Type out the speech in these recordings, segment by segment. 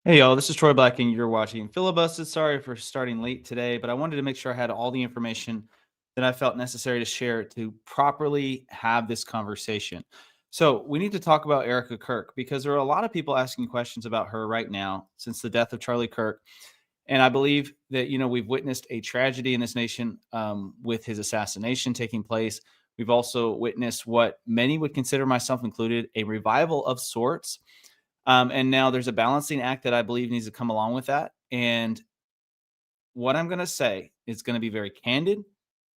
Hey y'all, this is Troy Black and you're watching Filibustered. Sorry for starting late today, but I wanted to make sure I had all the information that I felt necessary to share to properly have this conversation. So, we need to talk about Erika Kirk because there are a lot of people asking questions about her right now since the death of Charlie Kirk. And I believe that, we've witnessed a tragedy in this nation with his assassination taking place. We've also witnessed what many would consider, myself included, a revival of sorts, and now there's a balancing act that I believe needs to come along with that. And what I'm going to say is going to be very candid.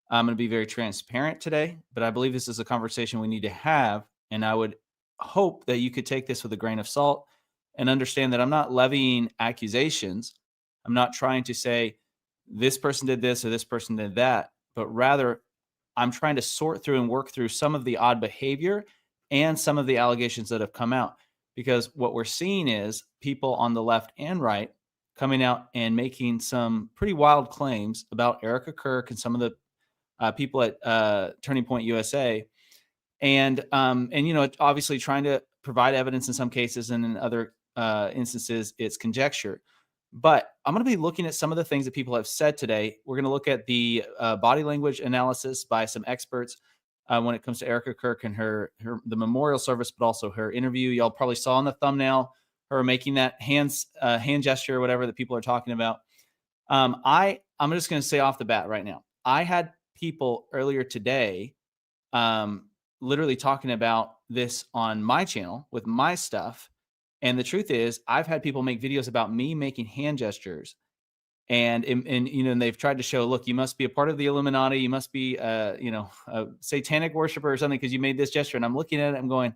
I'm going to be very transparent today, but I believe this is a conversation we need to have. And I would hope that you could take this with a grain of salt and understand that I'm not levying accusations. I'm not trying to say this person did this or this person did that, but rather I'm trying to sort through and work through some of the odd behavior and some of the allegations that have come out. Because what we're seeing is people on the left and right coming out and making some pretty wild claims about Erika Kirk and some of the people at Turning Point USA, and obviously trying to provide evidence in some cases, and in other instances, it's conjecture. But I'm going to be looking at some of the things that people have said today. We're going to look at the body language analysis by some experts when it comes to Erika Kirk and the memorial service, but also her interview. Y'all probably saw in the thumbnail her making that hand gesture or whatever that people are talking about. I'm just going to say off the bat right now, I had people earlier today literally talking about this on my channel with my stuff. And the truth is, I've had people make videos about me making hand gestures, and they've tried to show, look, you must be a part of the Illuminati, you must be a satanic worshiper or something because you made this gesture. And I'm looking at it, I'm going,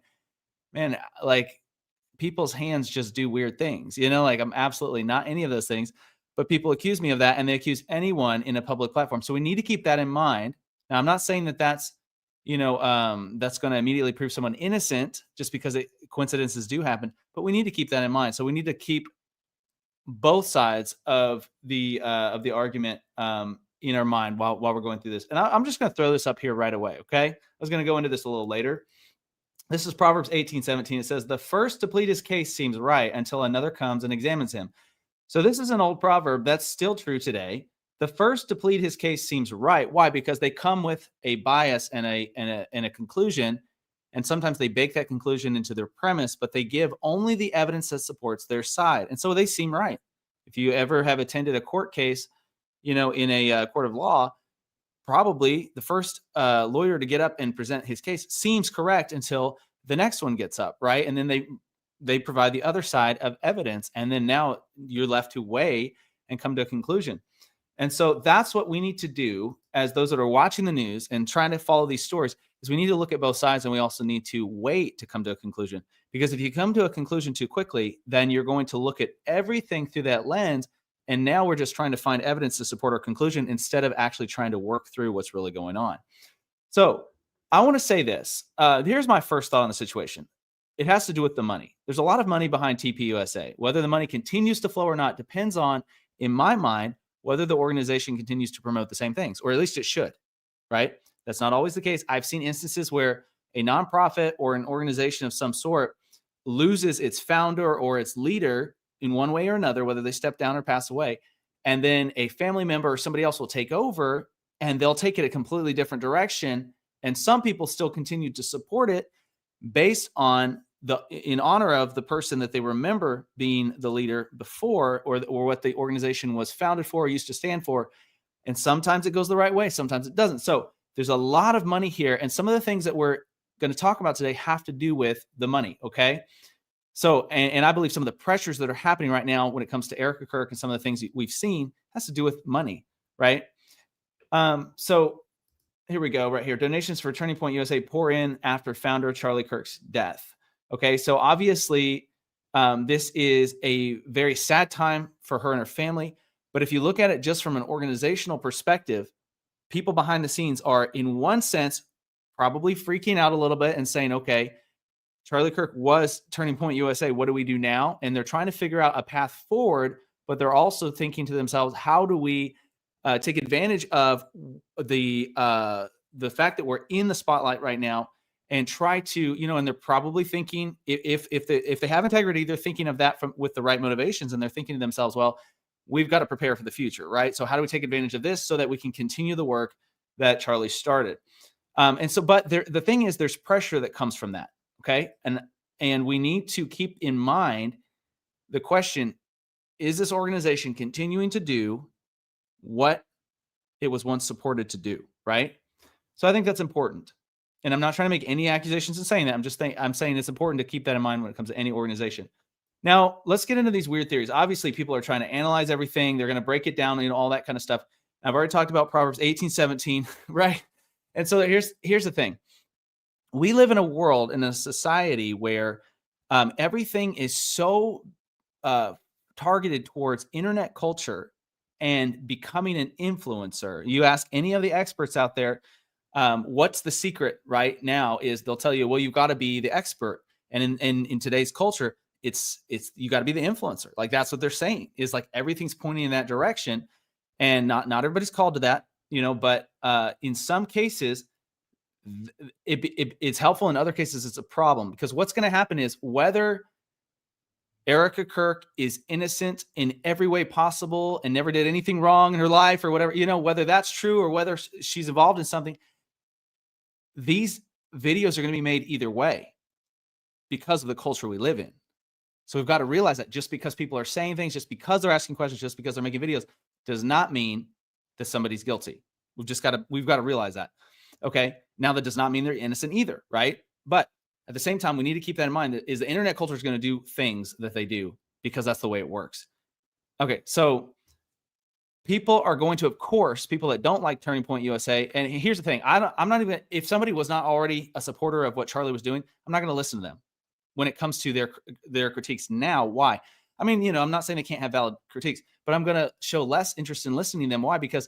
man, like, people's hands just do weird things, like, I'm absolutely not any of those things. But people accuse me of that, and they accuse anyone in a public platform. So we need to keep that in mind. Now, I'm not saying that that's going to immediately prove someone innocent just because coincidences do happen, but we need to keep that in mind. So we need to keep both sides of the argument in our mind while we're going through this. And I'm just going to throw this up here right away. Okay, I was going to go into this a little later. This is Proverbs 18:17. It says, "The first to plead his case seems right until another comes and examines him." So this is an old proverb that's still true today. The first to plead his case seems right. Why? Because they come with a bias and a conclusion, and sometimes they bake that conclusion into their premise, but they give only the evidence that supports their side, and so they seem right. If you ever have attended a court case, in a court of law, probably the first lawyer to get up and present his case seems correct until the next one gets up, right? And then they provide the other side of evidence, and then now you're left to weigh and come to a conclusion. And so that's what we need to do as those that are watching the news and trying to follow these stories, is we need to look at both sides, and we also need to wait to come to a conclusion. Because if you come to a conclusion too quickly, then you're going to look at everything through that lens. And now we're just trying to find evidence to support our conclusion instead of actually trying to work through what's really going on. So I want to say this. Here's my first thought on the situation. It has to do with the money. There's a lot of money behind TPUSA. Whether the money continues to flow or not depends on, in my mind, whether the organization continues to promote the same things, or at least it should, right? That's not always the case. I've seen instances where a nonprofit or an organization of some sort loses its founder or its leader in one way or another, whether they step down or pass away, and then a family member or somebody else will take over, and they'll take it a completely different direction. And some people still continue to support it based on in honor of the person that they remember being the leader before, or what the organization was founded for or used to stand for. And sometimes it goes the right way, sometimes it doesn't. So there's a lot of money here, and some of the things that we're going to talk about today have to do with the money. Okay. So, and I believe some of the pressures that are happening right now when it comes to Erika Kirk and some of the things we've seen has to do with money, right? So here we go, right here. Donations for Turning Point USA pour in after founder Charlie Kirk's death. Okay, so obviously this is a very sad time for her and her family. But if you look at it just from an organizational perspective, people behind the scenes are, in one sense, probably freaking out a little bit and saying, okay, Charlie Kirk was Turning Point USA. What do we do now? And they're trying to figure out a path forward, but they're also thinking to themselves, how do we take advantage of the fact that we're in the spotlight right now, and try to, and they're probably thinking, if they have integrity, they're thinking of that with the right motivations, and they're thinking to themselves, well, we've got to prepare for the future, right? So how do we take advantage of this so that we can continue the work that Charlie started? But the thing is, there's pressure that comes from that. Okay. And we need to keep in mind the question, is this organization continuing to do what it was once supported to do? Right. So I think that's important. And I'm not trying to make any accusations in saying that. I'm saying it's important to keep that in mind when it comes to any organization. Now, let's get into these weird theories. Obviously, people are trying to analyze everything. They're going to break it down, all that kind of stuff. I've already talked about Proverbs 18:17, right? And so here's the thing. We live in a world, in a society where everything is so targeted towards internet culture and becoming an influencer. You ask any of the experts out there, what's the secret right now, is they'll tell you, well, you've got to be the expert. And in today's culture, it's you got to be the influencer. Like, that's what they're saying, is like everything's pointing in that direction. And not everybody's called to that, but in some cases, it's helpful. In other cases, it's a problem, because what's going to happen is, whether Erika Kirk is innocent in every way possible and never did anything wrong in her life or whatever, whether that's true or whether she's involved in something, these videos are going to be made either way because of the culture we live in. So we've got to realize that just because people are saying things, just because they're asking questions, just because they're making videos, does not mean that somebody's guilty. We've got to realize that. Okay. Now, that does not mean they're innocent either, right? But at the same time, we need to keep that in mind, that is the internet culture is going to do things that they do because that's the way it works. Okay. So people are going to, of course, people that don't like Turning Point USA. And here's the thing. I'm not even, if somebody was not already a supporter of what Charlie was doing, I'm not going to listen to them when it comes to their critiques. Now, why? I mean, I'm not saying they can't have valid critiques, but I'm going to show less interest in listening to them. Why? Because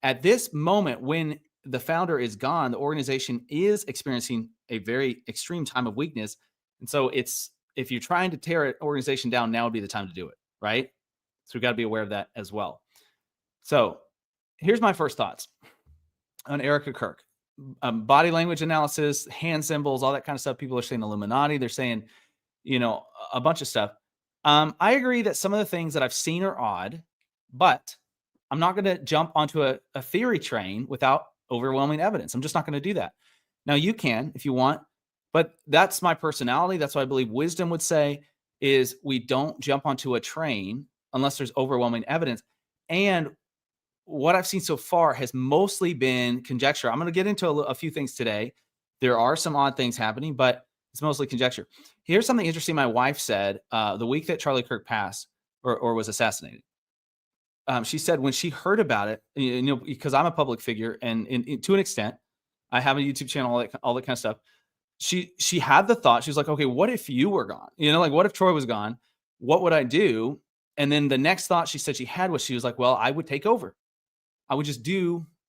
at this moment, when the founder is gone, the organization is experiencing a very extreme time of weakness. And so if you're trying to tear an organization down, now would be the time to do it, right? So we've got to be aware of that as well. So here's my first thoughts on Erika Kirk. Body language analysis, hand symbols, all that kind of stuff. People are saying Illuminati. They're saying, a bunch of stuff. I agree that some of the things that I've seen are odd, but I'm not going to jump onto a theory train without overwhelming evidence. I'm just not going to do that. Now, you can if you want, but that's my personality. That's what I believe wisdom would say, is we don't jump onto a train unless there's overwhelming evidence. And what I've seen so far has mostly been conjecture. I'm going to get into a few things today. There are some odd things happening, but it's mostly conjecture. Here's something interesting my wife said the week that Charlie Kirk passed or was assassinated. She said when she heard about it, because I'm a public figure, and to an extent, I have a YouTube channel, all that kind of stuff. She had the thought, she was like, okay, what if you were gone? What if Troy was gone? What would I do? And then the next thought she said she had was, she was like, well, I would take over. I would just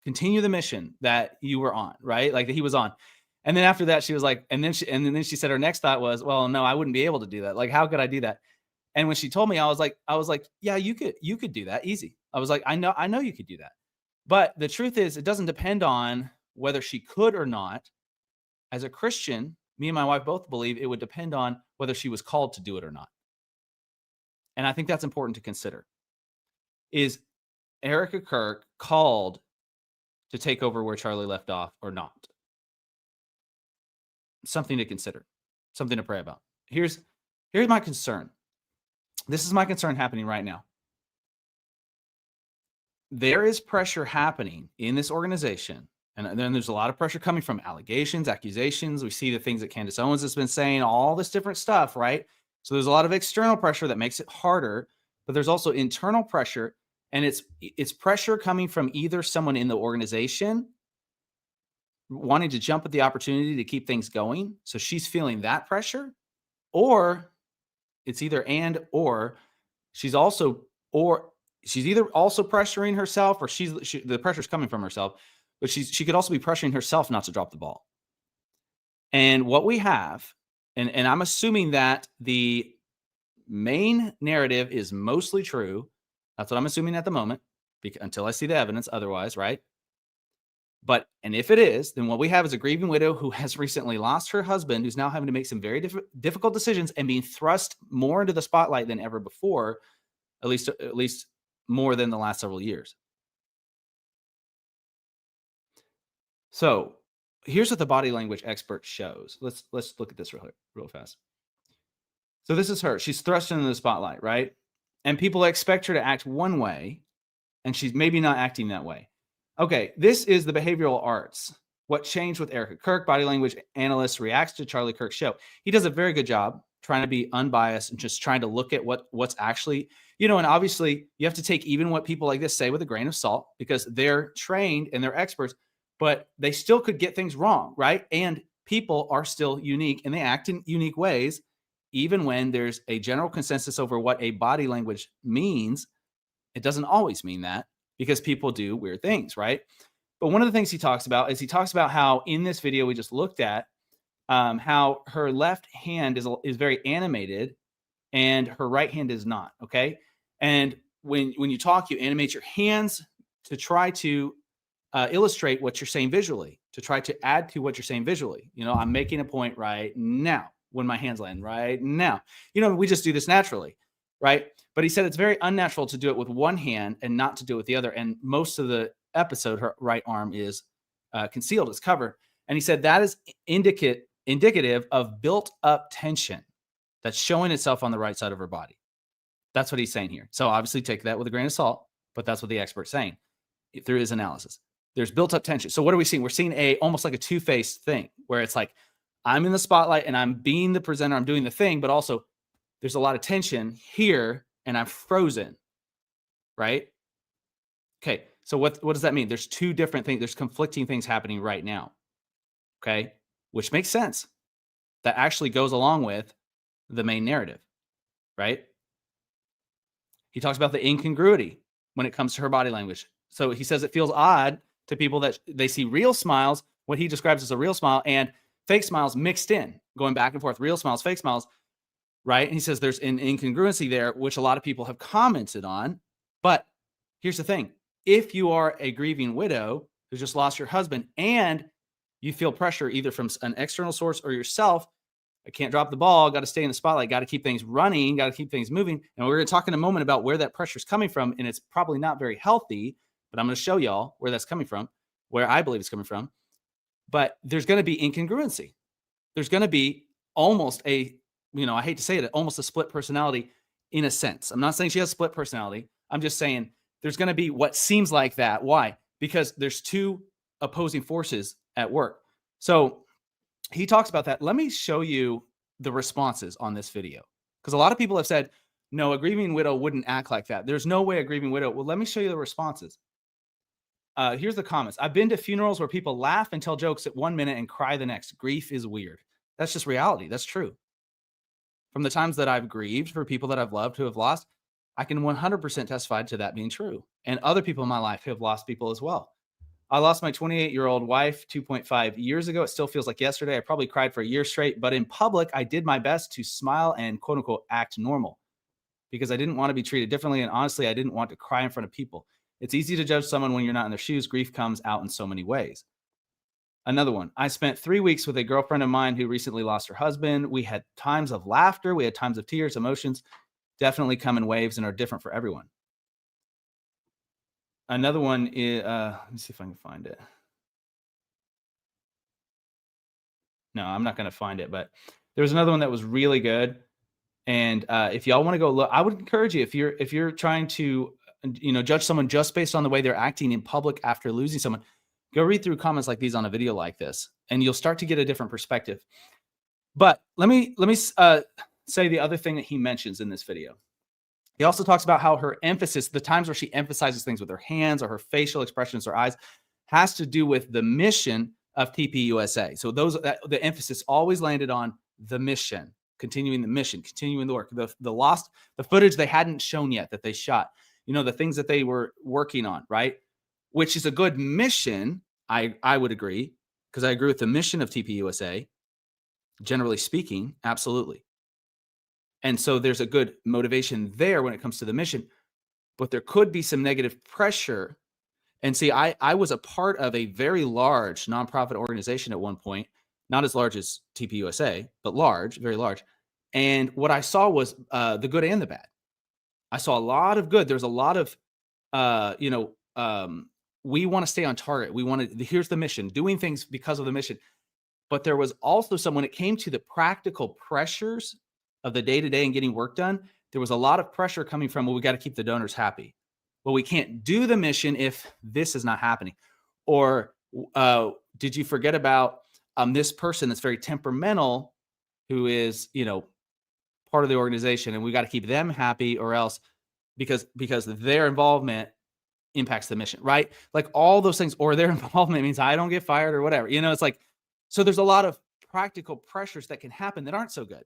continue the mission that you were on, right? Like that he was on. And then after that, she was like, and then she said her next thought was, well, no, I wouldn't be able to do that. Like, how could I do that? And when she told me, I was like, yeah, you could do that easy. I was like, I know you could do that. But the truth is, it doesn't depend on whether she could or not. As a Christian, me and my wife both believe it would depend on whether she was called to do it or not. And I think that's important to consider. Is Erika Kirk called to take over where Charlie left off or not? Something to consider, something to pray about. Here's my concern. This is my concern happening right now. There is pressure happening in this organization, and then there's a lot of pressure coming from allegations, accusations. We see the things that Candace Owens has been saying, all this different stuff, right? So there's a lot of external pressure that makes it harder, but there's also internal pressure, and it's pressure coming from either someone in the organization wanting to jump at the opportunity to keep things going. So she's feeling that pressure, or it's either or she's either also pressuring herself, or the pressure's coming from herself, but she could also be pressuring herself not to drop the ball. And what we have, and I'm assuming that the main narrative is mostly true. That's what I'm assuming at the moment, until I see the evidence otherwise, right? And if it is, then what we have is a grieving widow who has recently lost her husband, who's now having to make some very difficult decisions and being thrust more into the spotlight than ever before, at least more than the last several years. So here's what the body language expert shows. Let's look at this real fast. So this is her. She's thrust into the spotlight, right? And people expect her to act one way, and she's maybe not acting that way. Okay, this is the behavioral arts. What changed with Erika Kirk, body language analyst, reacts to Charlie Kirk's show. He does a very good job trying to be unbiased and just trying to look at what's actually, and obviously you have to take even what people like this say with a grain of salt because they're trained and they're experts, but they still could get things wrong, right? And people are still unique and they act in unique ways, even when there's a general consensus over what a body language means. It doesn't always mean that because people do weird things, right? But one of the things he talks about how in this video we just looked at, how her left hand is very animated and her right hand is not, okay? And when you talk, you animate your hands to try to illustrate what you're saying visually, to try to add to what you're saying visually. I'm making a point right now when my hands land right now. We just do this naturally, right? But he said it's very unnatural to do it with one hand and not to do it with the other. And most of the episode, her right arm is concealed, it's covered. And he said that is indicative of built up tension that's showing itself on the right side of her body. That's what he's saying here. So obviously take that with a grain of salt, but that's what the expert's saying through his analysis. There's built up tension. So what are we seeing? We're seeing almost like a two-faced thing where it's like, I'm in the spotlight and I'm being the presenter, I'm doing the thing, but also there's a lot of tension here and I'm frozen, right? Okay, so what does that mean? There's two different things. There's conflicting things happening right now, okay? Which makes sense. That actually goes along with the main narrative, right? He talks about the incongruity when it comes to her body language. So he says it feels odd to people that they see real smiles, what he describes as a real smile, and fake smiles mixed in, going back and forth, real smiles, fake smiles, right? And he says there's an incongruency there, which a lot of people have commented on. But here's the thing. If you are a grieving widow who just lost your husband and you feel pressure either from an external source or yourself, I can't drop the ball, got to stay in the spotlight, got to keep things running, got to keep things moving. And we're going to talk in a moment about where that pressure is coming from. And it's probably not very healthy, but I'm going to show y'all where that's coming from, where I believe it's coming from. But there's going to be incongruency. There's going to be almost I hate to say it, almost a split personality in a sense. I'm not saying she has a split personality. I'm just saying there's going to be what seems like that. Why? Because there's two opposing forces at work. So he talks about that. Let me show you the responses on this video. Because a lot of people have said, no, a grieving widow wouldn't act like that. There's no way a grieving widow. Well, let me show you the responses. Here's the comments. I've been to funerals where people laugh and tell jokes at 1 minute and cry the next. Grief is weird. That's just reality. That's true. From the times that I've grieved for people that I've loved who have lost, I can 100% testify to that being true. And other people in my life have lost people as well. I lost my 28-year-old wife 2.5 years ago. It still feels like yesterday. I probably cried for a year straight, but in public, I did my best to smile and quote unquote act normal because I didn't want to be treated differently. And honestly, I didn't want to cry in front of people. It's easy to judge someone when you're not in their shoes. Grief comes out in so many ways. Another one. I spent 3 weeks with a girlfriend of mine who recently lost her husband. We had times of laughter. We had times of tears. Emotions definitely come in waves and are different for everyone. Another one is, let me see if I can find it. No, I'm not going to find it, but there was another one that was really good. And if y'all want to go look, I would encourage you, if you're trying to, judge someone just based on the way they're acting in public after losing someone, go read through comments like these on a video like this, and you'll start to get a different perspective. But let me say the other thing that he mentions in this video. He also talks about how her emphasis, the times where she emphasizes things with her hands or her facial expressions or eyes, has to do with the mission of TPUSA. So the emphasis always landed on the mission, continuing the mission, continuing the work, the footage they hadn't shown yet that they shot, the things that they were working on, right? Which is a good mission. I would agree, because I agree with the mission of TPUSA, generally speaking, absolutely. And so there's a good motivation there when it comes to the mission, but there could be some negative pressure And see, I was a part of a very large nonprofit organization at one point, not as large as TPUSA, but large, very large. And what I saw was the good and the bad. I saw a lot of good. There's a lot of, uh, you know, um, we want to stay on target. We want to, here's the mission, doing things because of the mission. But there was also some, when it came to the practical pressures of the day to day and getting work done, there was a lot of pressure coming from, well, we got to keep the donors happy. Well, we can't do the mission if this is not happening. Or did you forget about this person that's very temperamental, who is, part of the organization, and we got to keep them happy, or else because their involvement impacts the mission, right? Like all those things, or their involvement means I don't get fired or whatever. It's like, so there's a lot of practical pressures that can happen that aren't so good,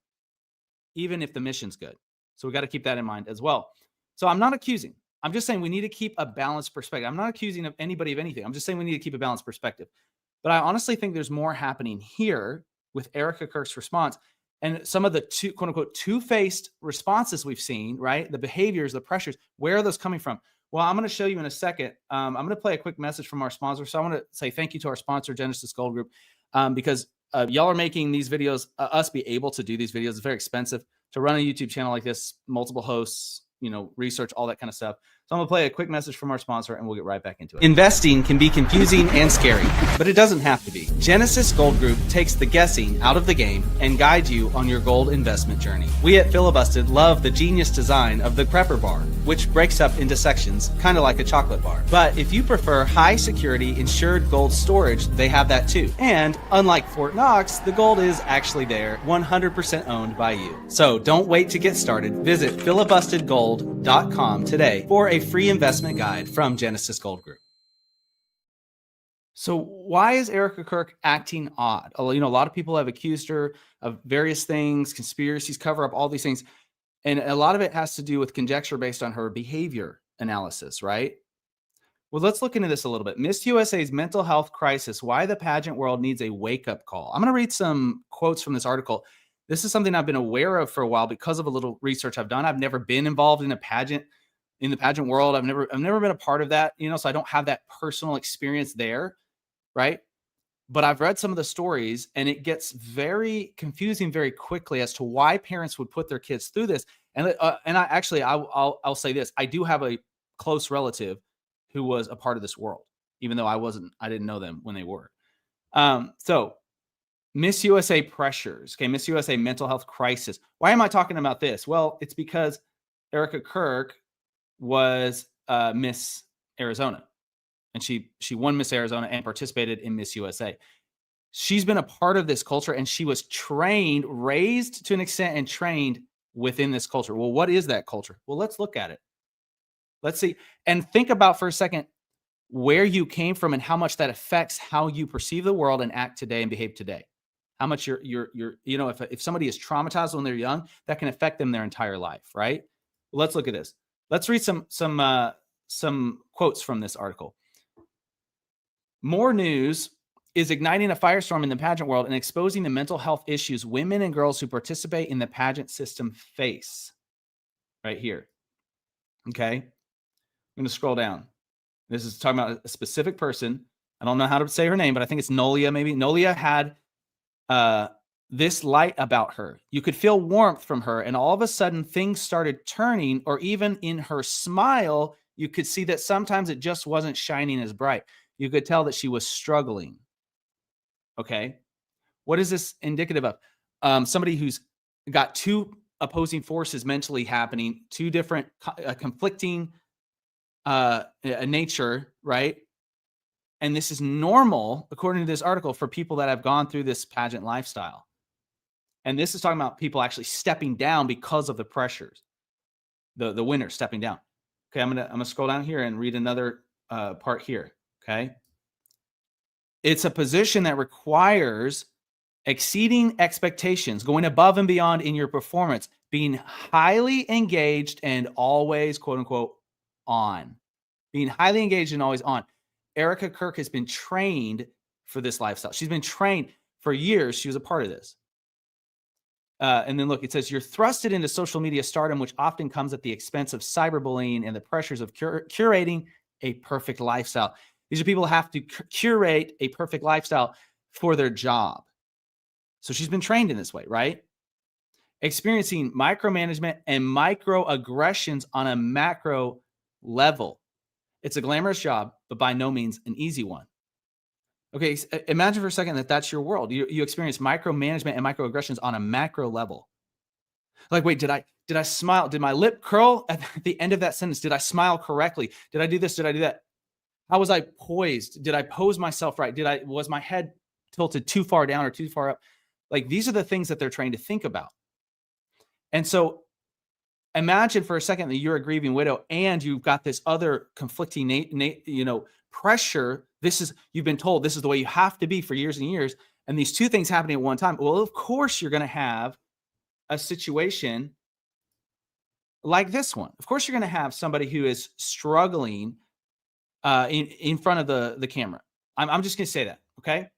even if the mission's good. So we got to keep that in mind as well. So I'm not accusing. I'm just saying we need to keep a balanced perspective. I'm not accusing of anybody of anything. I'm just saying we need to keep a balanced perspective. But I honestly think there's more happening here with Erika Kirk's response and some of the quote unquote two-faced responses we've seen, right? The behaviors, the pressures, where are those coming from? Well, I'm going to show you in a second. I'm going to play a quick message from our sponsor. So I want to say thank you to our sponsor, Genesis Gold Group, because y'all are making these videos, us be able to do these videos. It's very expensive to run a YouTube channel like this, multiple hosts, research, all that kind of stuff. So I'm gonna play a quick message from our sponsor and we'll get right back into it. Investing can be confusing and scary, but it doesn't have to be. Genesis Gold Group takes the guessing out of the game and guides you on your gold investment journey. We at Filibusted love the genius design of the Prepper Bar, which breaks up into sections, kind of like a chocolate bar. But if you prefer high security insured gold storage, they have that too. And unlike Fort Knox, the gold is actually there, 100% owned by you. So don't wait to get started. Visit filibustedgold.com today for a free investment guide from Genesis Gold Group. So why is Erika Kirk acting odd? A lot of people have accused her of various things, conspiracies, cover up, all these things. And a lot of it has to do with conjecture based on her behavior analysis, right? Well, let's look into this a little bit. Miss USA's mental health crisis, why the pageant world needs a wake-up call. I'm going to read some quotes from this article. This is something I've been aware of for a while because of a little research I've done. I've never been involved in the pageant world. I've never been a part of that, so I don't have that personal experience there, right? But I've read some of the stories and it gets very confusing very quickly as to why parents would put their kids through this. And I'll say this. I do have a close relative who was a part of this world, even though I didn't know them when they were. So Miss USA pressures. Okay. Miss USA mental health crisis. Why am I talking about this? Well, it's because Erika Kirk was Miss Arizona, and she won Miss Arizona and participated in Miss USA. She's been a part of this culture, and she was trained, raised to an extent, and trained within this culture. Well, what is that culture? Well, let's look at it. Let's see, and think about for a second where you came from and how much that affects how you perceive the world and act today and behave today. How much if somebody is traumatized when they're young, that can affect them their entire life, right? Well, let's look at this. Let's read some quotes from this article. More news is igniting a firestorm in the pageant world and exposing the mental health issues women and girls who participate in the pageant system face. Right here. Okay. I'm going to scroll down. This is talking about a specific person. I don't know how to say her name, but I think it's Nolia. Maybe Nolia had this light about her. You could feel warmth from her, and all of a sudden things started turning, or even in her smile, you could see that sometimes it just wasn't shining as bright. You could tell that she was struggling. Okay. What is this indicative of? Somebody who's got two opposing forces mentally happening, two different conflicting nature, right? And this is normal, according to this article, for people that have gone through this pageant lifestyle. And this is talking about people actually stepping down because of the pressures. The winner stepping down. Okay, I'm gonna scroll down here and read another part here. Okay. It's a position that requires exceeding expectations, going above and beyond in your performance, being highly engaged and always, quote unquote, on. Being highly engaged and always on. Erika Kirk has been trained for this lifestyle. She's been trained for years. She was a part of this. And then look, it says, you're thrusted into social media stardom, which often comes at the expense of cyberbullying and the pressures of curating a perfect lifestyle. These are people who have to curate a perfect lifestyle for their job. So she's been trained in this way, right? Experiencing micromanagement and microaggressions on a macro level. It's a glamorous job, but by no means an easy one. Okay, imagine for a second that that's your world. You experience micromanagement and microaggressions on a macro level. Like, wait, did I smile? Did my lip curl at the end of that sentence? Did I smile correctly? Did I do this? Did I do that? How was I poised? Did I pose myself right? Was my head tilted too far down or too far up? Like, these are the things that they're trying to think about. And so imagine for a second that you're a grieving widow and you've got this other conflicting, pressure. You've been told this is the way you have to be for years and years. And these two things happening at one time. Well, of course, you're going to have a situation like this one. Of course, you're going to have somebody who is struggling in front of the camera. I'm just going to say that. Okay.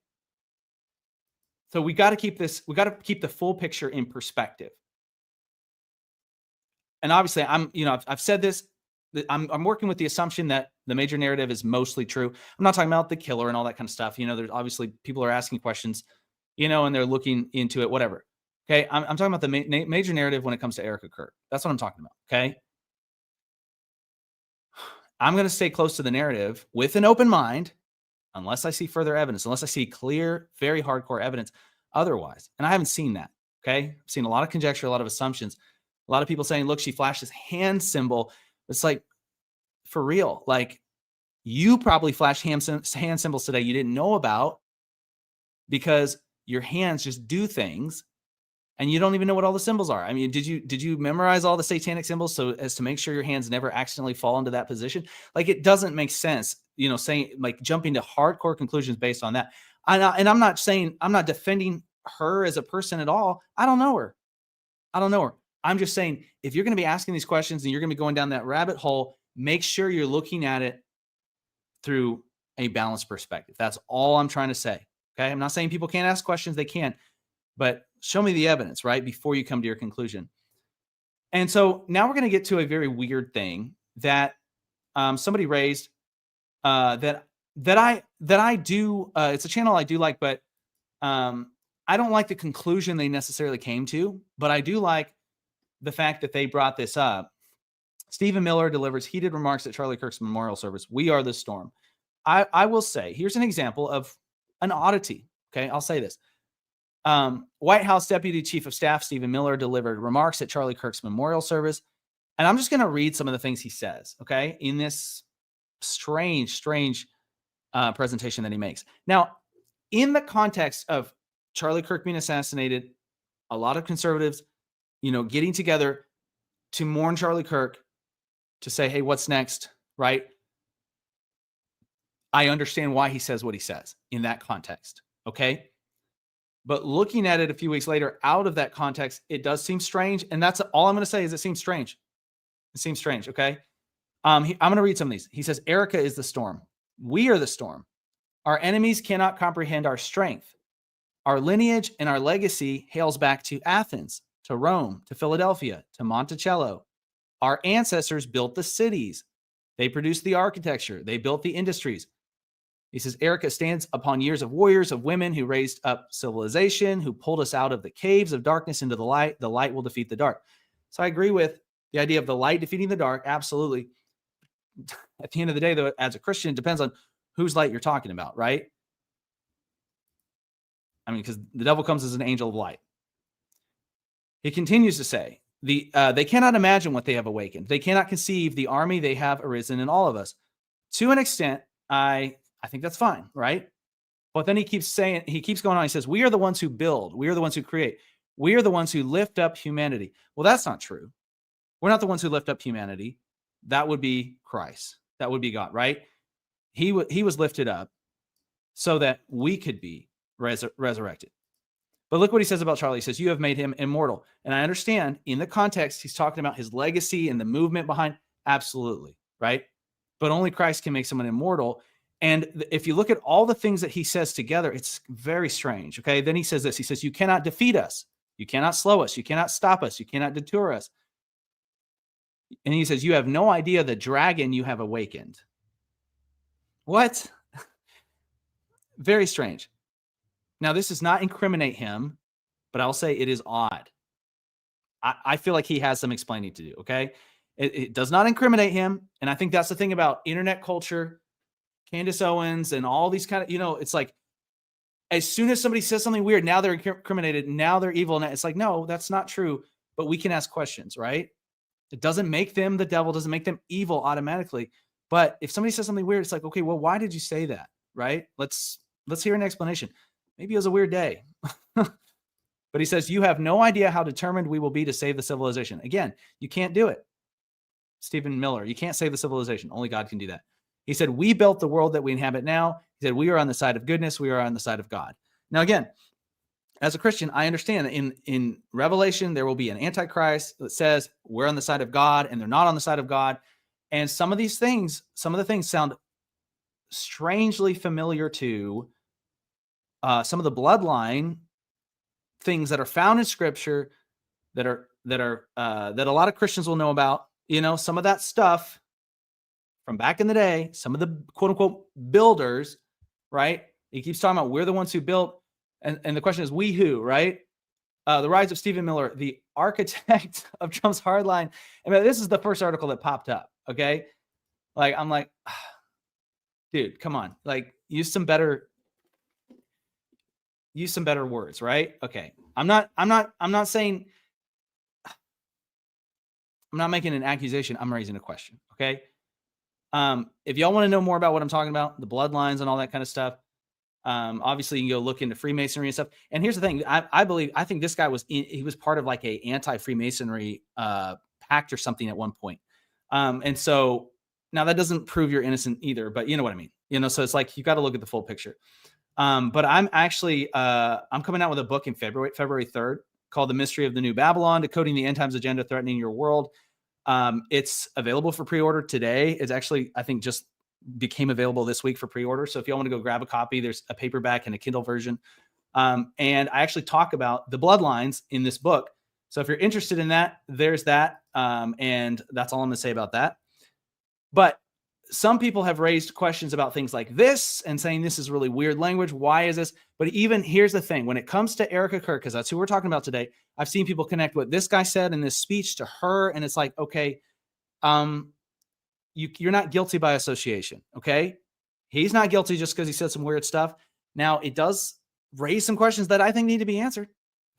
So we got to keep the full picture in perspective. And obviously I've said this, I'm working with the assumption that the major narrative is mostly true. I'm not talking about the killer and all that kind of stuff. There's obviously people are asking questions, and they're looking into it, whatever. Okay. I'm talking about the major narrative when it comes to Erika Kirk. That's what I'm talking about. Okay. I'm going to stay close to the narrative with an open mind, unless I see further evidence, unless I see clear, very hardcore evidence otherwise. And I haven't seen that. Okay. I've seen a lot of conjecture, a lot of assumptions, a lot of people saying, look, she flashed this hand symbol. It's like, for real. Like, you probably flashed hand symbols today you didn't know about because your hands just do things and you don't even know what all the symbols are. I mean, did you memorize all the satanic symbols so as to make sure your hands never accidentally fall into that position? Like, it doesn't make sense, saying, like, jumping to hardcore conclusions based on that. And I'm not defending her as a person at all. I don't know her. I'm just saying, if you're going to be asking these questions and you're going to be going down that rabbit hole, make sure you're looking at it through a balanced perspective. That's all I'm trying to say. Okay. I'm not saying people can't ask questions. They can, but show me the evidence, right, before you come to your conclusion. And so now we're going to get to a very weird thing that somebody raised that I do. It's a channel I do like, but I don't like the conclusion they necessarily came to, but I do like the fact that they brought this up. Stephen Miller delivers heated remarks at Charlie Kirk's memorial service. We are the storm. I will say, here's an example of an oddity. Okay, I'll say this. White House Deputy Chief of Staff Stephen Miller delivered remarks at Charlie Kirk's memorial service. And I'm just going to read some of the things he says, okay, in this strange presentation that he makes. Now, in the context of Charlie Kirk being assassinated, a lot of conservatives, getting together to mourn Charlie Kirk, to say, hey, what's next, right? I understand why he says what he says in that context, okay? But looking at it a few weeks later, out of that context, it does seem strange. And that's all I'm going to say is it seems strange. It seems strange, okay? I'm going to read some of these. He says, Erika is the storm. We are the storm. Our enemies cannot comprehend our strength. Our lineage and our legacy hails back to Athens, to Rome, to Philadelphia, to Monticello. Our ancestors built the cities. They produced the architecture. They built the industries. He says, Erika stands upon years of warriors, of women who raised up civilization, who pulled us out of the caves of darkness into the light. The light will defeat the dark. So I agree with the idea of the light defeating the dark. Absolutely. At the end of the day, though, as a Christian, it depends on whose light you're talking about, right? I mean, because the devil comes as an angel of light. He continues to say, they cannot imagine what they have awakened. They cannot conceive the army they have arisen in all of us. To an extent, I think that's fine, right? But then he keeps going on. He says, we are the ones who build. We are the ones who create. We are the ones who lift up humanity. Well, that's not true. We're not the ones who lift up humanity. That would be Christ. That would be God, right? He was lifted up so that we could be resurrected. But look what he says about Charlie. He says, you have made him immortal. And I understand in the context, he's talking about his legacy and the movement behind. Absolutely, right? But only Christ can make someone immortal. And if you look at all the things that he says together, it's very strange, okay? Then he says this. He says, you cannot defeat us. You cannot slow us. You cannot stop us. You cannot detour us. And he says, you have no idea the dragon you have awakened. What? Very strange. Now, this does not incriminate him, but I'll say it is odd. I feel like he has some explaining to do, okay? It does not incriminate him, and I think that's the thing about internet culture, Candace Owens, and all these kind of, it's like, as soon as somebody says something weird, now they're incriminated, now they're evil, and it's like, no, that's not true, but we can ask questions, right? It doesn't make them the devil, doesn't make them evil automatically, but if somebody says something weird, it's like, okay, well, why did you say that, right? Let's hear an explanation. Maybe it was a weird day. But he says, you have no idea how determined we will be to save the civilization. Again, you can't do it. Stephen Miller, you can't save the civilization. Only God can do that. He said, we built the world that we inhabit now. He said, we are on the side of goodness. We are on the side of God. Now, again, as a Christian, I understand that in Revelation, there will be an antichrist that says we're on the side of God and they're not on the side of God. And some of the things sound strangely familiar to some of the bloodline things that are found in Scripture that a lot of Christians will know about. Some of that stuff from back in the day, some of the quote unquote builders, right? He keeps talking about we're the ones who built, and the question is we who, right? The rise of Stephen Miller, the architect of Trump's hardline. I mean, this is the first article that popped up. Okay, like I'm like, dude, come on, like use some better words, right? Okay. I'm not saying, I'm not making an accusation. I'm raising a question. Okay. If y'all want to know more about what I'm talking about, the bloodlines and all that kind of stuff, obviously you can go look into Freemasonry and stuff. And here's the thing. I think this guy he was part of like a anti-Freemasonry pact or something at one point. And so now that doesn't prove you're innocent either, but you know what I mean? So it's like, you got to look at the full picture. But I'm actually, I'm coming out with a book in February 3rd called The Mystery of the New Babylon, Decoding the End Times Agenda Threatening Your World. It's available for pre-order today. It's actually, I think, just became available this week for pre-order. So if y'all want to go grab a copy, there's a paperback and a Kindle version. And I actually talk about the bloodlines in this book. So if you're interested in that, there's that. And that's all I'm going to say about that. But some people have raised questions about things like this and saying this is really weird language. Why is this? But even here's the thing. When it comes to Erika Kirk, because that's who we're talking about today, I've seen people connect what this guy said in this speech to her. And it's like, okay, you're not guilty by association. Okay. He's not guilty just because he said some weird stuff. Now, it does raise some questions that I think need to be answered.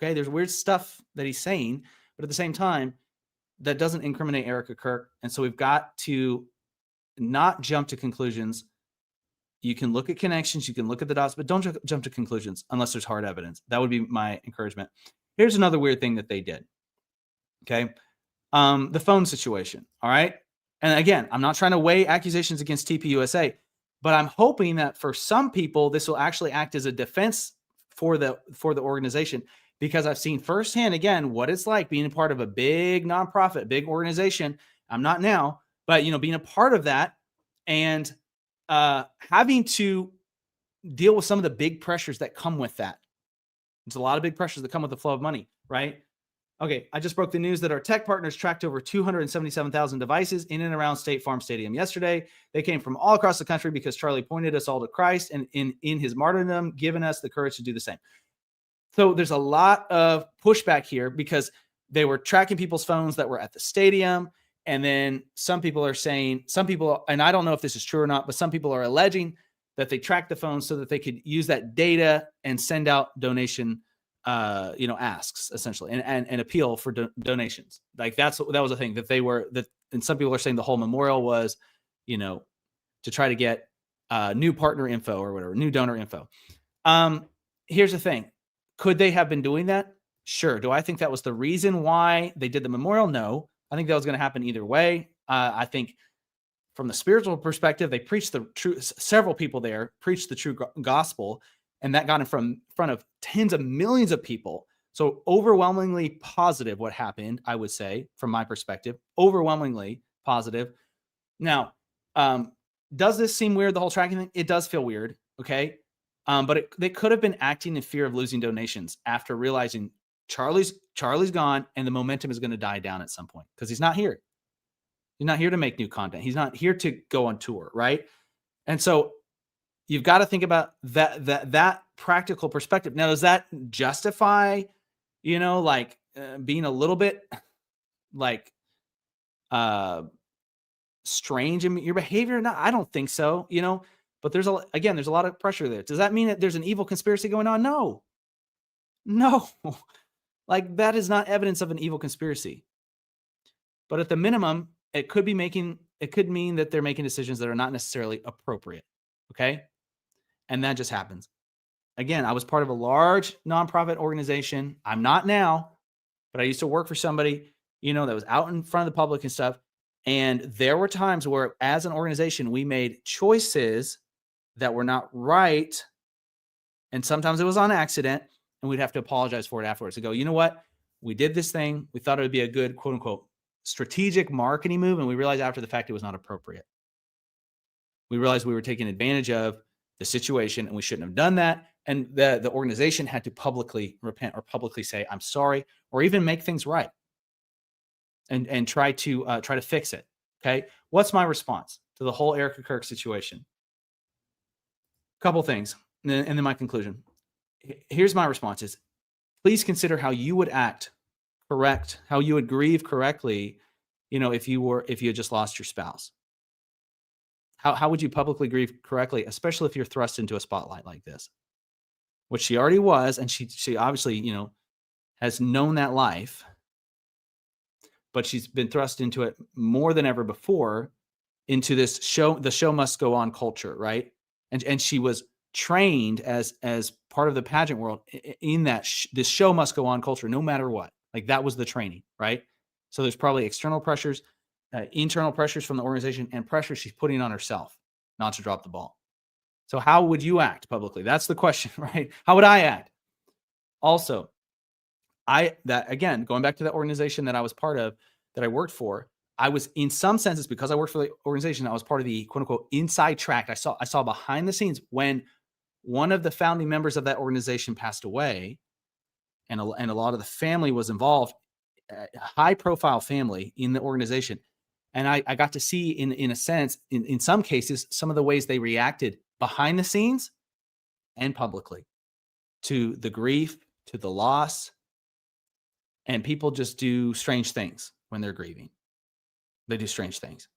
Okay. There's weird stuff that he's saying, but at the same time, that doesn't incriminate Erika Kirk. And so we've got to not jump to conclusions. You can look at connections, you can look at the dots, but don't jump to conclusions unless there's hard evidence. That would be my encouragement. Here's another weird thing that they did. Okay. The phone situation. All right. And again, I'm not trying to weigh accusations against TPUSA, but I'm hoping that for some people, this will actually act as a defense for the organization, because I've seen firsthand, again, what it's like being a part of a big nonprofit, big organization. I'm not now, but being a part of that and having to deal with some of the big pressures that come with that. There's a lot of big pressures that come with the flow of money, right? Okay, I just broke the news that our tech partners tracked over 277,000 devices in and around State Farm Stadium yesterday. They came from all across the country because Charlie pointed us all to Christ and in his martyrdom, given us the courage to do the same. So there's a lot of pushback here because they were tracking people's phones that were at the stadium. And then some people are saying, and I don't know if this is true or not, but some people are alleging that they tracked the phones so that they could use that data and send out donation, asks essentially, and appeal for donations. Like that was a thing and some people are saying the whole memorial was, to try to get new partner info or whatever, new donor info. Here's the thing. Could they have been doing that? Sure. Do I think that was the reason why they did the memorial? No. I think that was going to happen either way. I think from the spiritual perspective, they preached the true, several people there preached the true gospel, and that got in front of tens of millions of people. So overwhelmingly positive what happened, I would say, from my perspective, overwhelmingly positive. Now, does this seem weird, the whole tracking thing? It does feel weird, okay? But they could have been acting in fear of losing donations after realizing Charlie's gone and the momentum is going to die down at some point because he's not here. He's not here to make new content. He's not here to go on tour, right? And so you've got to think about that practical perspective. Now, does that justify, like being a little bit like uh strange in your behavior? No, I don't think so, but there's a lot of pressure there. Does that mean that there's an evil conspiracy going on? No. No. Like that is not evidence of an evil conspiracy. But at the minimum, it could mean that they're making decisions that are not necessarily appropriate. Okay? And that just happens. Again, I was part of a large nonprofit organization. I'm not now, but I used to work for somebody, that was out in front of the public and stuff. And there were times where, as an organization, we made choices that were not right. And sometimes it was on accident, and we'd have to apologize for it afterwards and go, you know what? We did this thing. We thought it would be a good, quote unquote, strategic marketing move. And we realized after the fact it was not appropriate. We realized we were taking advantage of the situation and we shouldn't have done that. And the organization had to publicly repent or publicly say, I'm sorry, or even make things right and try to fix it. Okay. What's my response to the whole Erika Kirk situation? Couple things. And then my conclusion. Here's my response is, please consider how you would act correct, how you would grieve correctly, if you had just lost your spouse. How would you publicly grieve correctly, especially if you're thrust into a spotlight like this? Which she already was, and she obviously, has known that life, but she's been thrust into it more than ever before, into this the show must go on culture, right? And she was trained as part of the pageant world in that this show must go on culture, no matter what. Like that was the training, right? So there's probably external pressures, internal pressures from the organization, and pressure she's putting on herself not to drop the ball. So how would you act publicly? That's the question, right? How would I act? Also, again, going back to the organization that I was part of, that I worked for, I was, in some senses, because I worked for the organization, I was part of the quote unquote inside track. I saw behind the scenes when one of the founding members of that organization passed away, and a lot of the family was involved, a high profile family in the organization. And I got to see in a sense, in some cases, some of the ways they reacted behind the scenes and publicly to the grief, to the loss. And people just do strange things when they're grieving. They do strange things.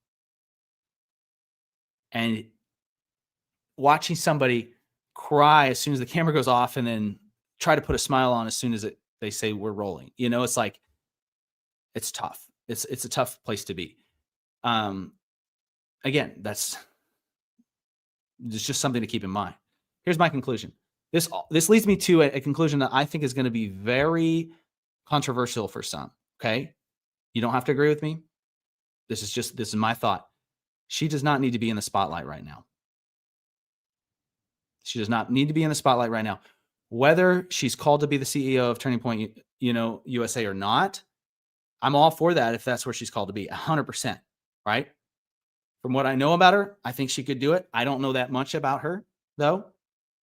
And watching somebody cry as soon as the camera goes off and then try to put a smile on as soon as they say we're rolling, it's like, it's tough. It's a tough place to be. Again, that's just something to keep in mind. Here's my conclusion. This leads me to a conclusion that I think is going to be very controversial for some. Okay. You don't have to agree with me. This is my thought. She does not need to be in the spotlight right now. She does not need to be in the spotlight right now. Whether she's called to be the CEO of Turning Point, USA or not, I'm all for that if that's where she's called to be, 100%, right? From what I know about her, I think she could do it. I don't know that much about her, though,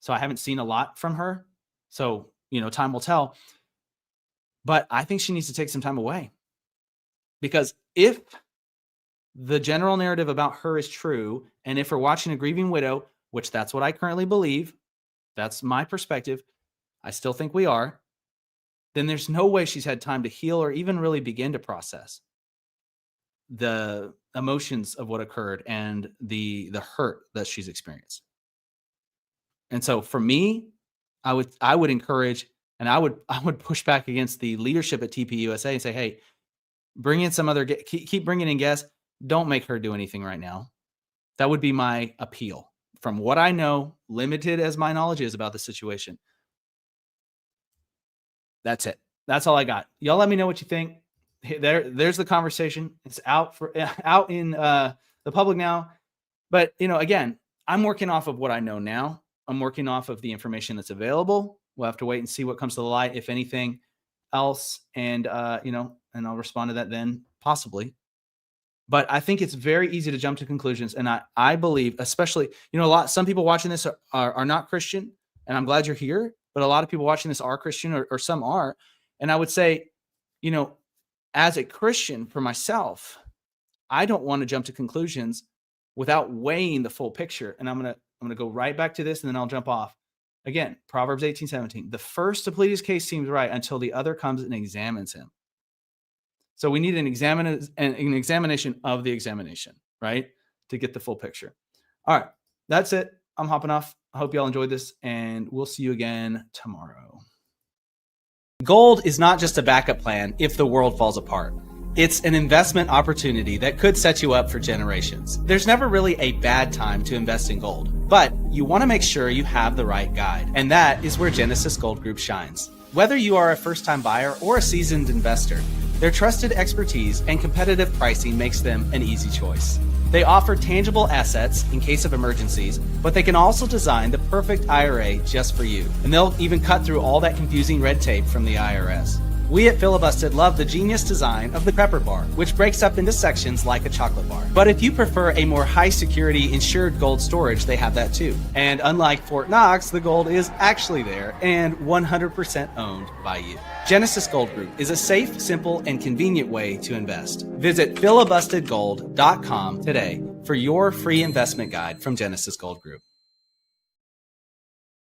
so I haven't seen a lot from her. So, time will tell. But I think she needs to take some time away. Because if the general narrative about her is true, and if we're watching a grieving widow, which that's what I currently believe, that's my perspective, I still think we are, then there's no way she's had time to heal or even really begin to process the emotions of what occurred and the hurt that she's experienced. And so for me, I would encourage, and I would push back against the leadership at TPUSA and say, hey, bring in some other, keep bringing in guests. Don't make her do anything right now. That would be my appeal from what I know, limited as my knowledge is about the situation. That's it. That's all I got. Y'all let me know what you think. There's the conversation. It's out in the public now. But, again, I'm working off of what I know now. I'm working off of the information that's available. We'll have to wait and see what comes to the light, if anything else. And, and I'll respond to that then, possibly. But I think it's very easy to jump to conclusions. And I believe, especially, some people watching this are not Christian. And I'm glad you're here. But a lot of people watching this are Christian, or some are. And I would say, as a Christian for myself, I don't want to jump to conclusions without weighing the full picture. And I'm going I'm going to go right back to this and then I'll jump off. Again, Proverbs 18:17. The first to plead his case seems right until the other comes and examines him. So we need an examination of the examination, right? To get the full picture. All right, that's it. I'm hopping off. I hope y'all enjoyed this, and we'll see you again tomorrow. Gold is not just a backup plan if the world falls apart. It's an investment opportunity that could set you up for generations. There's never really a bad time to invest in gold, but you want to make sure you have the right guide, and that is where Genesis Gold Group shines. Whether you are a first-time buyer or a seasoned investor, their trusted expertise and competitive pricing makes them an easy choice. They offer tangible assets in case of emergencies, but they can also design the perfect IRA just for you. And they'll even cut through all that confusing red tape from the IRS. We at Filibusted love the genius design of the Prepper Bar, which breaks up into sections like a chocolate bar. But if you prefer a more high-security insured gold storage, they have that too. And unlike Fort Knox, the gold is actually there and 100% owned by you. Genesis Gold Group is a safe, simple, and convenient way to invest. Visit filibustedgold.com today for your free investment guide from Genesis Gold Group.